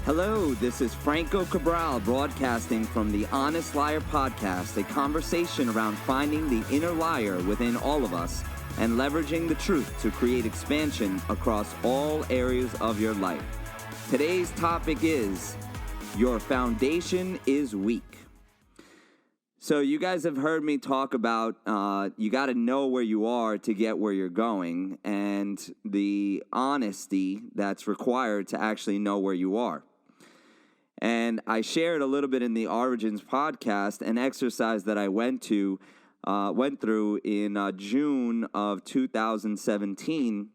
Hello, this is Franco Cabral broadcasting from the Honest Liar podcast, a conversation around finding the inner liar within all of us and leveraging the truth to create expansion across all areas of your life. Today's topic is, your foundation is weak. So you guys have heard me talk about you got to know where you are to get where you're going, and the honesty that's required to actually know where you are. And I shared a little bit in the Origins podcast an exercise that I went through in June of 2017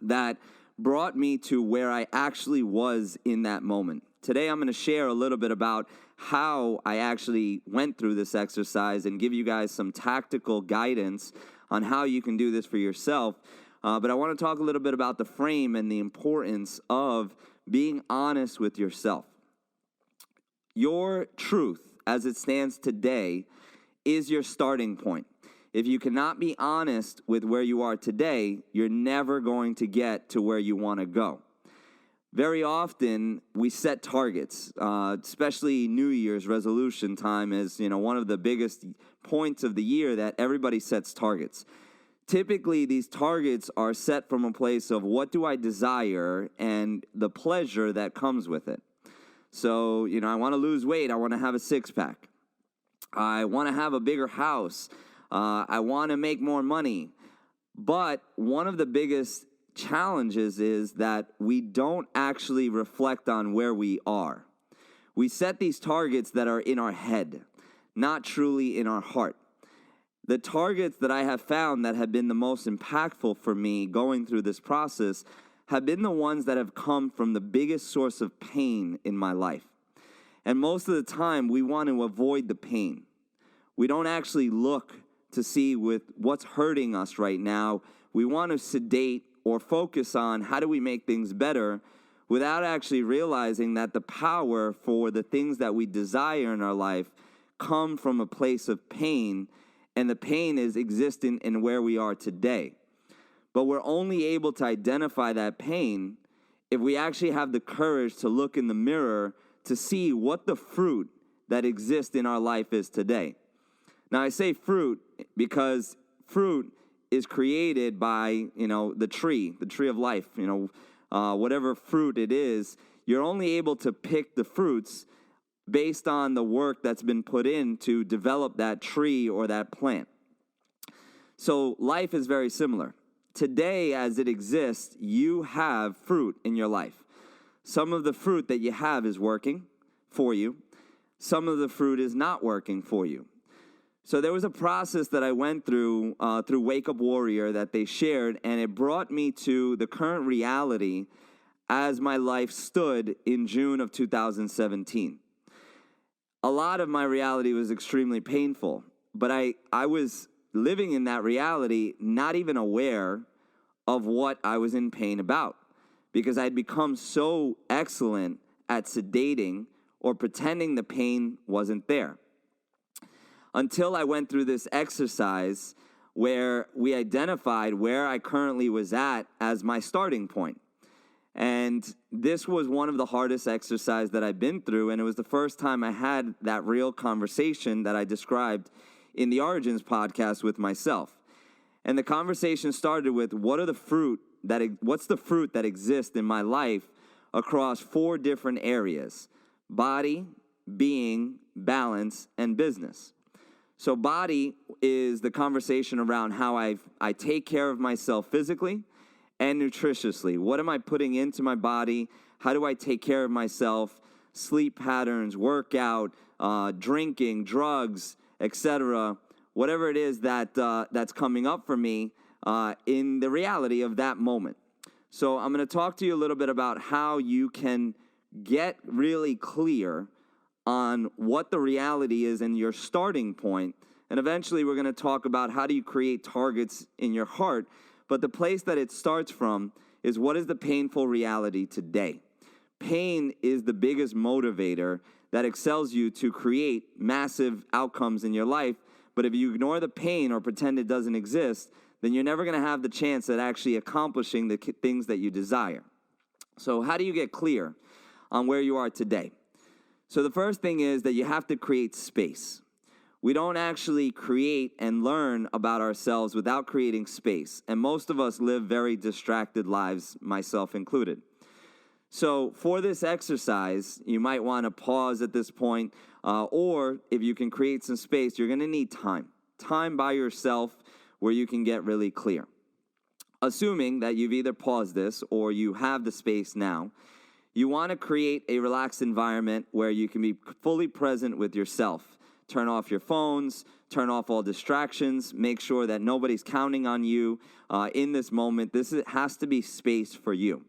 that brought me to where I actually was in that moment. Today I'm going to share a little bit about how I actually went through this exercise and give you guys some tactical guidance on how you can do this for yourself. But I want to talk a little bit about the frame and the importance of being honest with yourself. Your truth, as it stands today, is your starting point. If you cannot be honest with where you are today, you're never going to get to where you want to go. Very often, we set targets, especially New Year's resolution time is, one of the biggest points of the year that everybody sets targets. Typically, these targets are set from a place of what do I desire and the pleasure that comes with it. So, I want to lose weight. I want to have a six-pack. I want to have a bigger house. I want to make more money. But one of the biggest challenges is that we don't actually reflect on where we are. We set these targets that are in our head, not truly in our heart. The targets that I have found that have been the most impactful for me going through this process have been the ones that have come from the biggest source of pain in my life. And most of the time, we want to avoid the pain. We don't actually look to see with what's hurting us right now. We want to sedate or focus on how do we make things better without actually realizing that the power for the things that we desire in our life come from a place of pain, and the pain is existing in where we are today. But we're only able to identify that pain if we actually have the courage to look in the mirror to see what the fruit that exists in our life is today. Now, I say fruit because fruit is created by, the tree of life, whatever fruit it is. You're only able to pick the fruits based on the work that's been put in to develop that tree or that plant. So life is very similar. Today, as it exists, you have fruit in your life. Some of the fruit that you have is working for you. Some of the fruit is not working for you. So there was a process that I went through Wake Up Warrior that they shared, and it brought me to the current reality as my life stood in June of 2017. A lot of my reality was extremely painful, but I was living in that reality, not even aware of what I was in pain about, because I'd become so excellent at sedating or pretending the pain wasn't there. Until I went through this exercise where we identified where I currently was at as my starting point. And this was one of the hardest exercises that I've been through, and it was the first time I had that real conversation that I described in the Origins podcast with myself. And the conversation started with what's the fruit that exists in my life across 4 different areas: body, being, balance, and business. So body is the conversation around how I take care of myself physically and nutritiously. What am I putting into my body? How do I take care of myself? Sleep patterns, workout, drinking, drugs, etc. Whatever it is that's coming up for me in the reality of that moment. So I'm going to talk to you a little bit about how you can get really clear on what the reality is and your starting point. And eventually we're going to talk about how do you create targets in your heart. But the place that it starts from is what is the painful reality today. Pain is the biggest motivator that excels you to create massive outcomes in your life. But if you ignore the pain or pretend it doesn't exist, then you're never going to have the chance at actually accomplishing the things that you desire. So how do you get clear on where you are today. So the first thing is that you have to create space. We don't actually create and learn about ourselves without creating space. And most of us live very distracted lives, myself included. So for this exercise, you might want to pause at this point, or if you can create some space, you're going to need time by yourself where you can get really clear. Assuming that you've either paused this or you have the space now, you want to create a relaxed environment where you can be fully present with yourself. Turn off your phones, turn off all distractions, make sure that nobody's counting on you in this moment. This has to be space for you.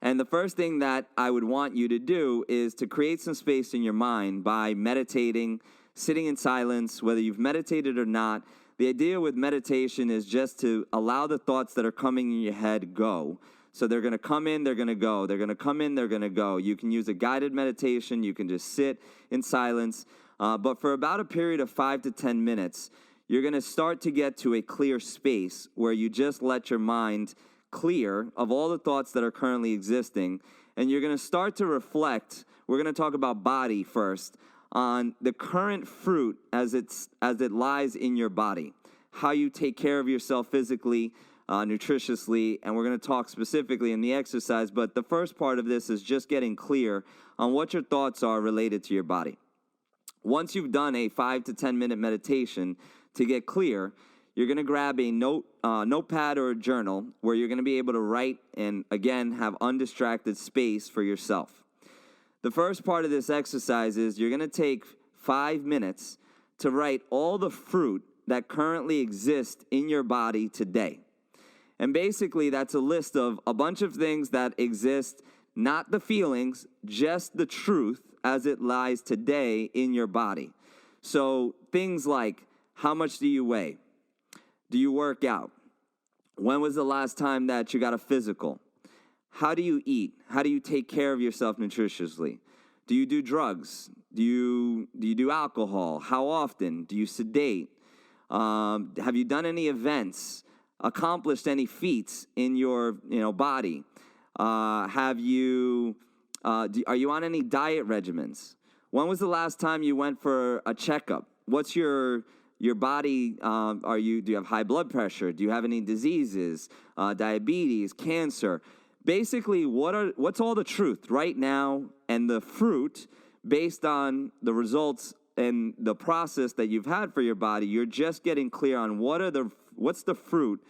And the first thing that I would want you to do is to create some space in your mind by meditating, sitting in silence, whether you've meditated or not. The idea with meditation is just to allow the thoughts that are coming in your head go. So they're going to come in, they're going to go. They're going to come in, they're going to go. You can use a guided meditation. You can just sit in silence. But for about a period of 5 to 10 minutes, you're going to start to get to a clear space where you just let your mind clear of all the thoughts that are currently existing. And you're going to start to reflect. We're going to talk about body first, on the current fruit as it lies in your body, how you take care of yourself physically, nutritiously, and we're going to talk specifically in the exercise, but the first part of this is just getting clear on what your thoughts are related to your body. Once you've done a 5 to 10 minute meditation to get clear, you're going to grab a notepad or a journal where you're going to be able to write and, again, have undistracted space for yourself. The first part of this exercise is you're going to take 5 minutes to write all the fruit that currently exists in your body today. And basically, that's a list of a bunch of things that exist, not the feelings, just the truth as it lies today in your body. So things like, how much do you weigh? Do you work out? When was the last time that you got a physical? How do you eat? How do you take care of yourself nutritiously? Do you do drugs? Do you do alcohol? How often? Do you sedate? Have you done any events? Accomplished any feats in your body? Are you on any diet regimens? When was the last time you went for a checkup? What's your body? Do you have high blood pressure? Do you have any diseases? Diabetes, cancer? Basically, what's all the truth right now and the fruit based on the results and the process that you've had for your body? You're just getting clear on what's the fruit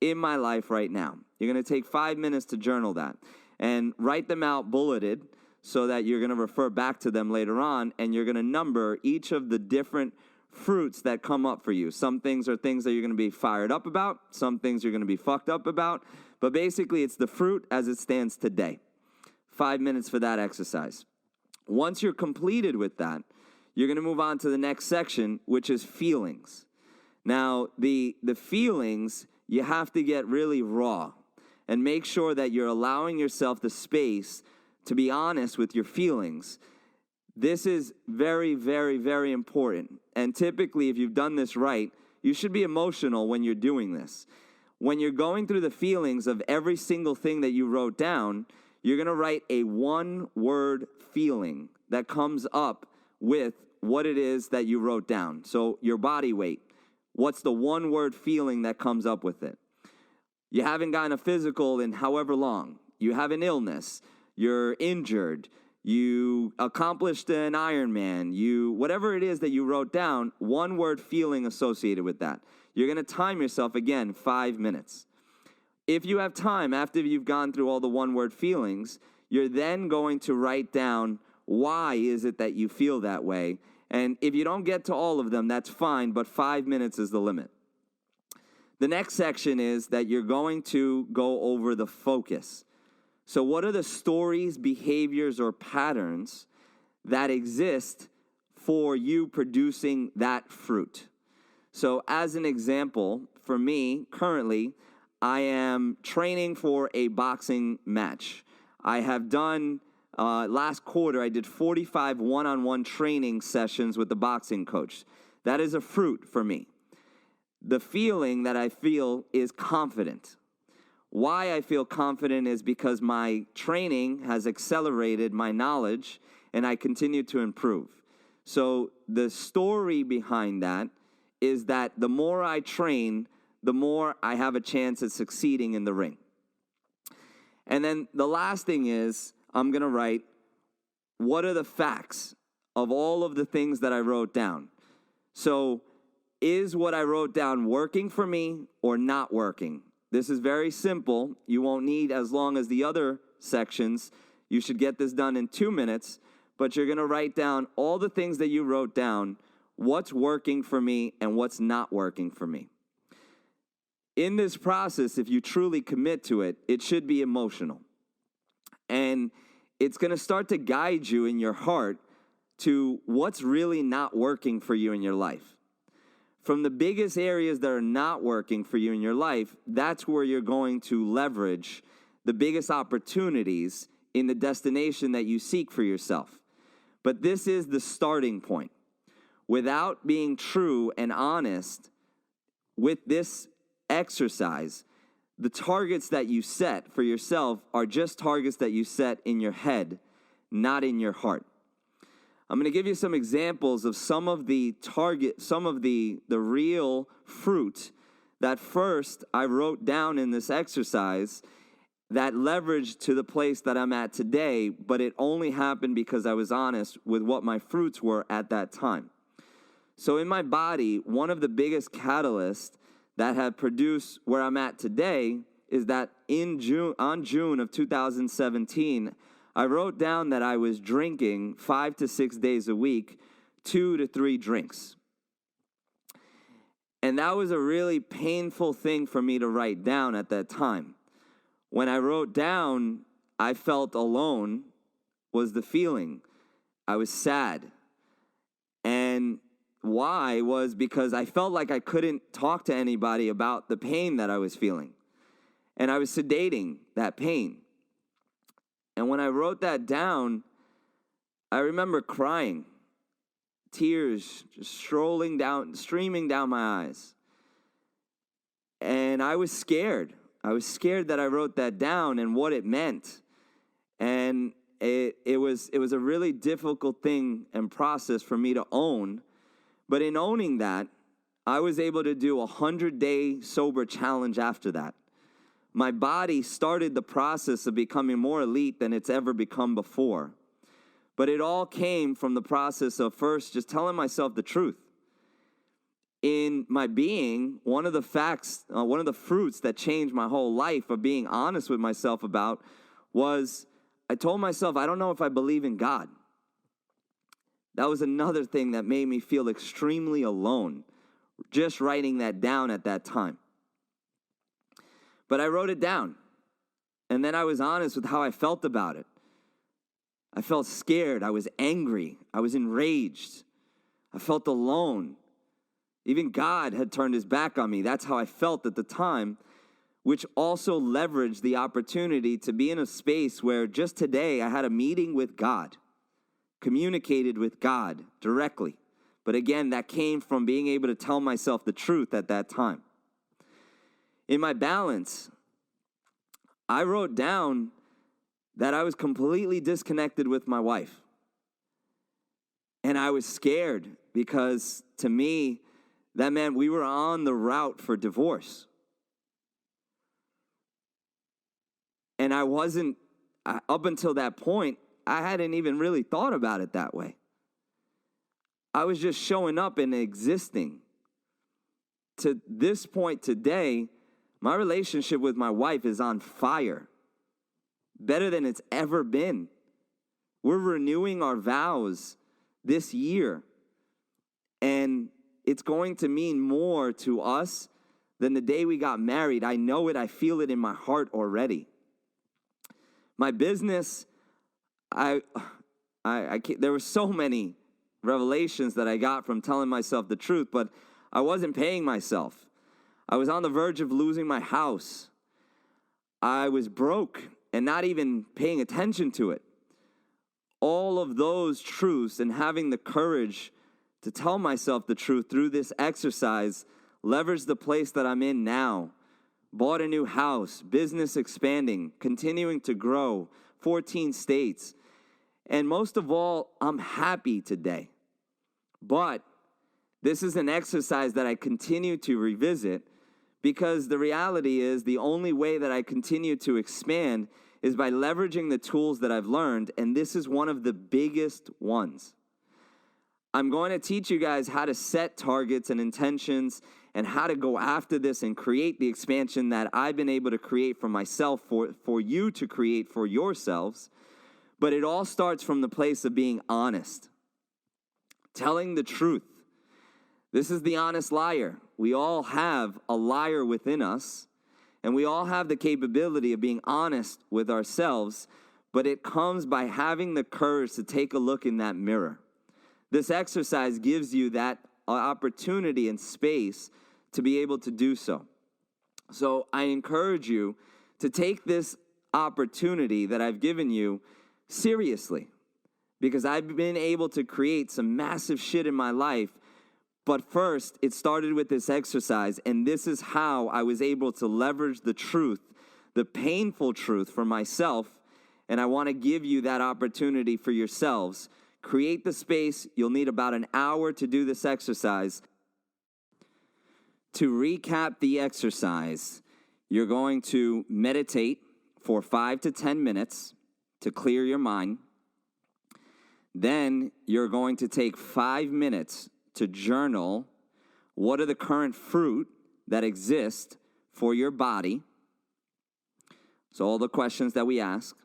in my life right now. You're going to take 5 minutes to journal that and write them out bulleted so that you're going to refer back to them later on, and you're going to number each of the different fruits that come up for you. Some things are things that you're going to be fired up about. Some things you're going to be fucked up about. But basically, it's the fruit as it stands today. 5 minutes for that exercise. Once you're completed with that, you're going to move on to the next section, which is feelings. Now, the feelings, you have to get really raw and make sure that you're allowing yourself the space to be honest with your feelings. This is very, very, very important. And typically, if you've done this right, you should be emotional when you're doing this. When you're going through the feelings of every single thing that you wrote down, you're going to write a one-word feeling that comes up with what it is that you wrote down. So your body weight, what's the one-word feeling that comes up with it? You haven't gotten a physical in however long. You have an illness. You're injured. You accomplished an Ironman. Whatever it is that you wrote down, one-word feeling associated with that. You're going to time yourself, again, 5 minutes. If you have time, after you've gone through all the one-word feelings, you're then going to write down why is it that you feel that way. And if you don't get to all of them, that's fine, but 5 minutes is the limit. The next section is that you're going to go over the focus. So what are the stories, behaviors, or patterns that exist for you producing that fruit? So as an example, for me, currently, I am training for a boxing match. I have done, last quarter, I did 45 one-on-one training sessions with the boxing coach. That is a fruit for me. The feeling that I feel is confident. Why I feel confident is because my training has accelerated my knowledge and I continue to improve. So the story behind that is that the more I train, the more I have a chance at succeeding in the ring. And then the last thing is I'm going to write, what are the facts of all of the things that I wrote down? So is what I wrote down working for me or not working? This is very simple. You won't need as long as the other sections. You should get this done in 2 minutes, but you're going to write down all the things that you wrote down, what's working for me and what's not working for me. In this process, if you truly commit to it, it should be emotional. And it's going to start to guide you in your heart to what's really not working for you in your life. From the biggest areas that are not working for you in your life, that's where you're going to leverage the biggest opportunities in the destination that you seek for yourself. But this is the starting point. Without being true and honest with this exercise, the targets that you set for yourself are just targets that you set in your head, not in your heart. I'm going to give you some examples of some of the real fruit that first I wrote down in this exercise that leveraged to the place that I'm at today, but it only happened because I was honest with what my fruits were at that time. So in my body, one of the biggest catalysts that have produced where I'm at today is that on June of 2017, I wrote down that I was drinking 5 to 6 days a week, 2 to 3 drinks. And that was a really painful thing for me to write down at that time. When I wrote down, I felt alone was the feeling. I was sad. And why was because I felt like I couldn't talk to anybody about the pain that I was feeling. And I was sedating that pain. And when I wrote that down, I remember crying, tears just streaming down my eyes. And I was scared. I was scared that I wrote that down and what it meant. And it was a really difficult thing and process for me to own. But in owning that, I was able to do a 100-day sober challenge after that. My body started the process of becoming more elite than it's ever become before. But it all came from the process of first just telling myself the truth. In my being, one of the fruits that changed my whole life of being honest with myself about was I told myself, I don't know if I believe in God. That was another thing that made me feel extremely alone, just writing that down at that time. But I wrote it down, and then I was honest with how I felt about it. I felt scared. I was angry. I was enraged. I felt alone. Even God had turned his back on me. That's how I felt at the time, which also leveraged the opportunity to be in a space where just today I had a meeting with God, communicated with God directly. But again, that came from being able to tell myself the truth at that time. In my balance, I wrote down that I was completely disconnected with my wife. And I was scared because to me, that meant we were on the route for divorce. And I wasn't, up until that point, I hadn't even really thought about it that way. I was just showing up and existing. To this point today, my relationship with my wife is on fire. Better than it's ever been. We're renewing our vows this year. And it's going to mean more to us than the day we got married. I know it. I feel it in my heart already. My business, there were so many revelations that I got from telling myself the truth, but I wasn't paying myself. I was on the verge of losing my house. I was broke and not even paying attention to it. All of those truths and having the courage to tell myself the truth through this exercise leveraged the place that I'm in now, bought a new house, business expanding, continuing to grow, 14 states. And most of all, I'm happy today. But this is an exercise that I continue to revisit because the reality is the only way that I continue to expand is by leveraging the tools that I've learned, and this is one of the biggest ones. I'm going to teach you guys how to set targets and intentions and how to go after this and create the expansion that I've been able to create for myself, for you to create for yourselves. But it all starts from the place of being honest, telling the truth. This is the honest liar. We all have a liar within us, and we all have the capability of being honest with ourselves, but it comes by having the courage to take a look in that mirror. This exercise gives you that opportunity and space to be able to do so. So I encourage you to take this opportunity that I've given you seriously, because I've been able to create some massive shit in my life. But first, it started with this exercise, and this is how I was able to leverage the truth, the painful truth for myself, and I want to give you that opportunity for yourselves. Create the space. You'll need about an hour to do this exercise. To recap the exercise, you're going to meditate for 5 to 10 minutes to clear your mind. Then you're going to take 5 minutes to journal what are the current fruit that exist for your body. So all the questions that we ask.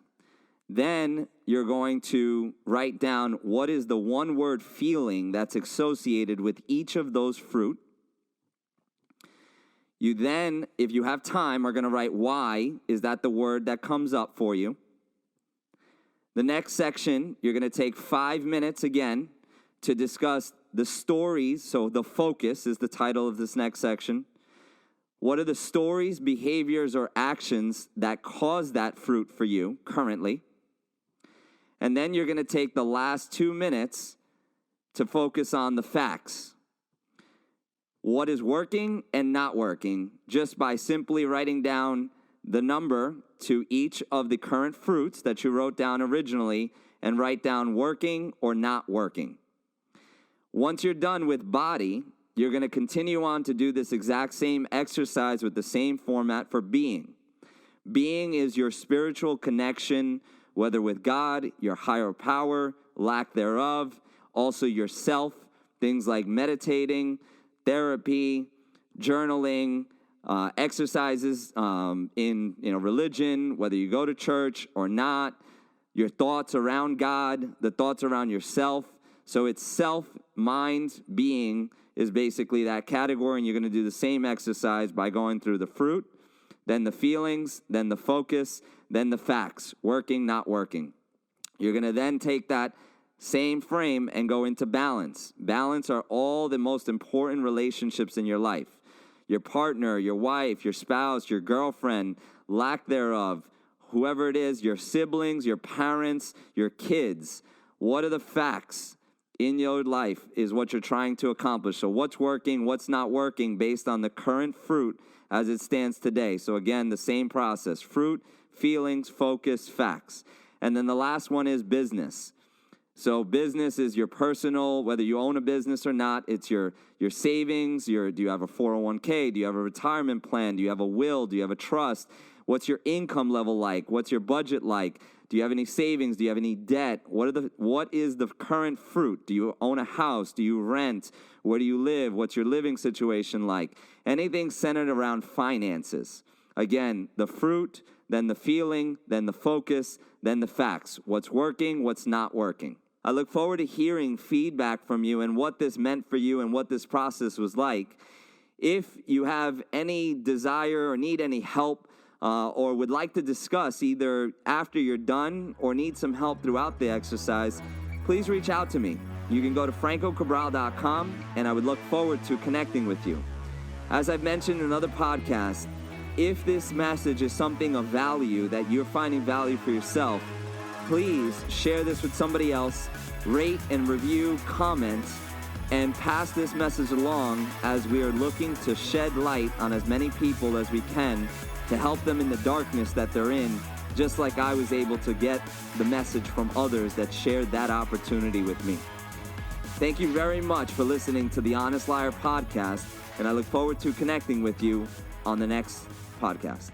Then you're going to write down what is the one-word feeling that's associated with each of those fruit. You then, if you have time, are going to write why is that the word that comes up for you. The next section, you're going to take 5 minutes again to discuss the stories. So the focus is the title of this next section. What are the stories, behaviors, or actions that cause that fruit for you currently? And then you're going to take the last 2 minutes to focus on the facts. What is working and not working, just by simply writing down the number to each of the current fruits that you wrote down originally and write down working or not working. Once you're done with body, you're going to continue on to do this exact same exercise with the same format for being. Being is your spiritual connection, whether with God, your higher power, lack thereof, also yourself, things like meditating, therapy, journaling, exercises in religion, whether you go to church or not, your thoughts around God, the thoughts around yourself. So it's self, mind, being is basically that category, and you're going to do the same exercise by going through the fruit, then the feelings, then the focus, then the facts, working, not working. You're going to then take that same frame and go into balance. Balance are all the most important relationships in your life. Your partner, your wife, your spouse, your girlfriend, lack thereof, whoever it is, your siblings, your parents, your kids. What are the facts in your life is what you're trying to accomplish. So what's working, what's not working based on the current fruit as it stands today. So again, the same process: fruit, feelings, focus, facts. And then the last one is business. So business is your personal, whether you own a business or not, it's your savings, do you have a 401k, do you have a retirement plan, do you have a will, do you have a trust? What's your income level like? What's your budget like? Do you have any savings? Do you have any debt? What is the current fruit? Do you own a house? Do you rent? Where do you live? What's your living situation like? Anything centered around finances. Again, the fruit, then the feeling, then the focus, then the facts. What's working, what's not working. I look forward to hearing feedback from you and what this meant for you and what this process was like. If you have any desire or need any help or would like to discuss either after you're done or need some help throughout the exercise, please reach out to me. You can go to francocabral.com, and I would look forward to connecting with you. As I've mentioned in other podcasts, if this message is something of value that you're finding value for yourself, please share this with somebody else, rate and review, comment, and pass this message along as we are looking to shed light on as many people as we can to help them in the darkness that they're in, just like I was able to get the message from others that shared that opportunity with me. Thank you very much for listening to the Honest Liar podcast, and I look forward to connecting with you on the next podcast.